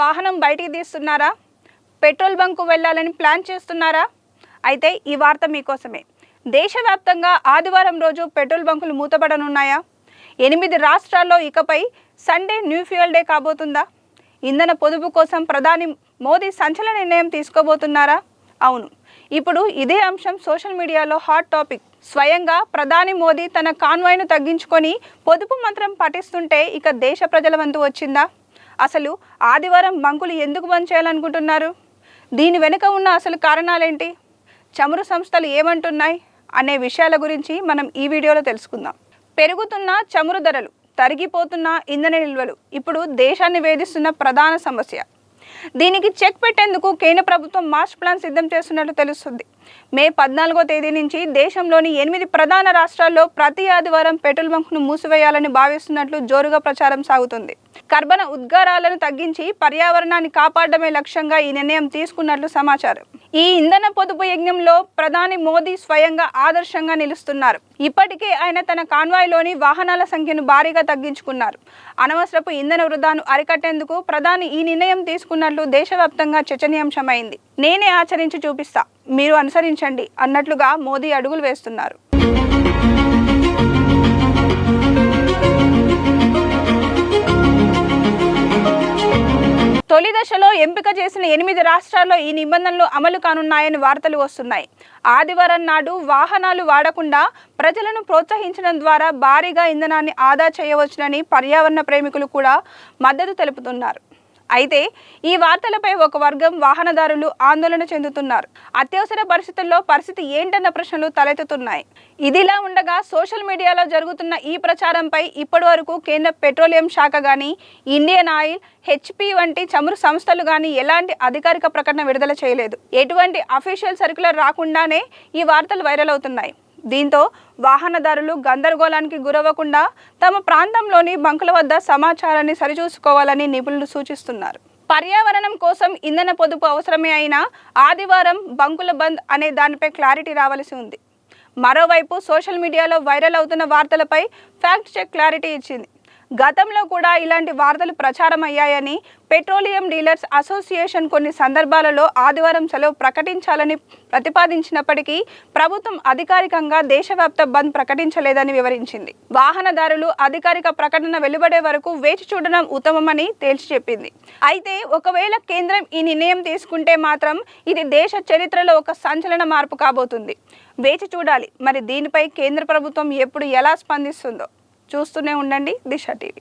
వాహనం బయటికి తీస్తున్నారా? Petrol bunk వెళ్ళాలని ప్లాన్ చేస్తున్నారా? అయితే ఈ వార్త మీకోసమే. దేశవ్యాప్తంగా ఆదివారం రోజు పెట్రోల్ బంకులు మూతపడనున్నాయా? 8 రాష్ట్రాల్లో ఇకపై సండే న్యూ ఫ్యూయల్ డే కాబోతుందా? ఇంధన పొదుపు కోసం ప్రధాని మోదీ సంచలన నిర్ణయం తీసుకోబోతున్నారా? అవును, ఇప్పుడు ఇదే అంశం సోషల్ మీడియాలో హాట్ టాపిక్. స్వయంగా ప్రధాని మోదీ తన కాన్వాయ్ను తగ్గించుకొని పొదుపు మంత్రం పఠిస్తుంటే ఇక దేశ ప్రజల వంతు వచ్చిందా? అసలు ఆదివారం బంకులు ఎందుకు బంద్ చేయాలనుకుంటున్నారు? దీని వెనుక ఉన్న అసలు కారణాలేంటి? చమురు సంస్థలు ఏమంటున్నాయి అనే విషయాల గురించి మనం ఈ వీడియోలో తెలుసుకుందాం. పెరుగుతున్న చమురు ధరలు, తరిగిపోతున్న ఇంధన నిల్వలు ఇప్పుడు దేశాన్ని వేధిస్తున్న ప్రధాన సమస్య. దీనికి చెక్ పెట్టేందుకు కేంద్ర ప్రభుత్వం మాస్టర్ ప్లాన్ సిద్ధం చేస్తున్నట్లు తెలుస్తుంది. మే 14వ తేదీ నుంచి దేశంలోని 8 ప్రధాన రాష్ట్రాల్లో ప్రతి ఆదివారం పెట్రోల్ బంకును మూసివేయాలని భావిస్తున్నట్లు జోరుగా ప్రచారం సాగుతుంది. కర్బన ఉద్గారాలను తగ్గించి పర్యావరణాన్ని కాపాడమే లక్ష్యంగా ఈ నిర్ణయం తీసుకున్నట్లు సమాచారం. ఈ ఇంధన పొదుపు యజ్ఞంలో ప్రధాని మోదీ స్వయంగా ఆదర్శంగా నిలుస్తున్నారు. ఇప్పటికే ఆయన తన కాన్వాయ్లోని వాహనాల సంఖ్యను భారీగా తగ్గించుకున్నారు. అనవసరపు ఇంధన వృధాను అరికట్టేందుకు ప్రధాని ఈ నిర్ణయం తీసుకున్నట్లు దేశవ్యాప్తంగా చర్చనీయాంశమైంది. నేనే ఆచరించి చూపిస్తా, మీరు అనుసరించండి అన్నట్లుగా మోదీ అడుగులు వేస్తున్నారు. తొలి దశలో ఎంపిక చేసిన 8 రాష్ట్రాల్లో ఈ నిబంధనలు అమలు కానున్నాయని వార్తలు వస్తున్నాయి. ఆదివారం నాడు వాహనాలు వాడకుండా ప్రజలను ప్రోత్సహించడం ద్వారా భారీగా ఇంధనాన్ని ఆదా చేయవచ్చునని పర్యావరణ ప్రేమికులు కూడా మద్దతు తెలుపుతున్నారు. అయితే ఈ వార్తలపై ఒక వర్గం వాహనదారులు ఆందోళన చెందుతున్నారు. అత్యవసర పరిస్థితుల్లో పరిస్థితి ఏంటన్న ప్రశ్నలు తలెత్తుతున్నాయి. ఇదిలా ఉండగా సోషల్ మీడియాలో జరుగుతున్న ఈ ప్రచారంపై ఇప్పటివరకు కేంద్ర పెట్రోలియం శాఖ కానీ, ఇండియన్ ఆయిల్, HP వంటి చమురు సంస్థలు కానీ ఎలాంటి అధికారిక ప్రకటన విడుదల చేయలేదు. ఎటువంటి అఫీషియల్ సర్క్యులర్ రాకుండానే ఈ వార్తలు వైరల్ అవుతున్నాయి. దీంతో వాహనదారులు గందరగోళానికి గురవ్వకుండా తమ ప్రాంతంలోని బంకుల వద్ద సమాచారాన్ని సరిచూసుకోవాలని నిపుణులు సూచిస్తున్నారు. పర్యావరణం కోసం ఇంధన పొదుపు అవసరమే అయినా ఆదివారం బంకుల బంద్ అనే దానిపై క్లారిటీ రావాల్సి ఉంది. మరోవైపు సోషల్ మీడియాలో వైరల్ అవుతున్న వార్తలపై ఫ్యాక్ట్ చెక్ క్లారిటీ ఇచ్చింది. గతంలో కూడా ఇలాంటి వార్తలు ప్రచారం అయ్యాయని పెట్రోలియం డీలర్స్ అసోసియేషన్ కొన్ని సందర్భాలలో ఆదివారం సెలవు ప్రకటించాలని ప్రతిపాదించినప్పటికీ ప్రభుత్వం అధికారికంగా దేశవ్యాప్త బంద్ ప్రకటించలేదని వివరించింది. వాహనదారులు అధికారిక ప్రకటన వెలువడే వరకు వేచి చూడడం ఉత్తమమని తేల్చి చెప్పింది. అయితే ఒకవేళ కేంద్రం ఈ నిర్ణయం తీసుకుంటే మాత్రం ఇది దేశ చరిత్రలో ఒక సంచలన మార్పు కాబోతుంది. వేచి చూడాలి మరి దీనిపై కేంద్ర ప్రభుత్వం ఎప్పుడు ఎలా స్పందిస్తుందో. చూస్తూనే ఉండండి దిశ టీవీ.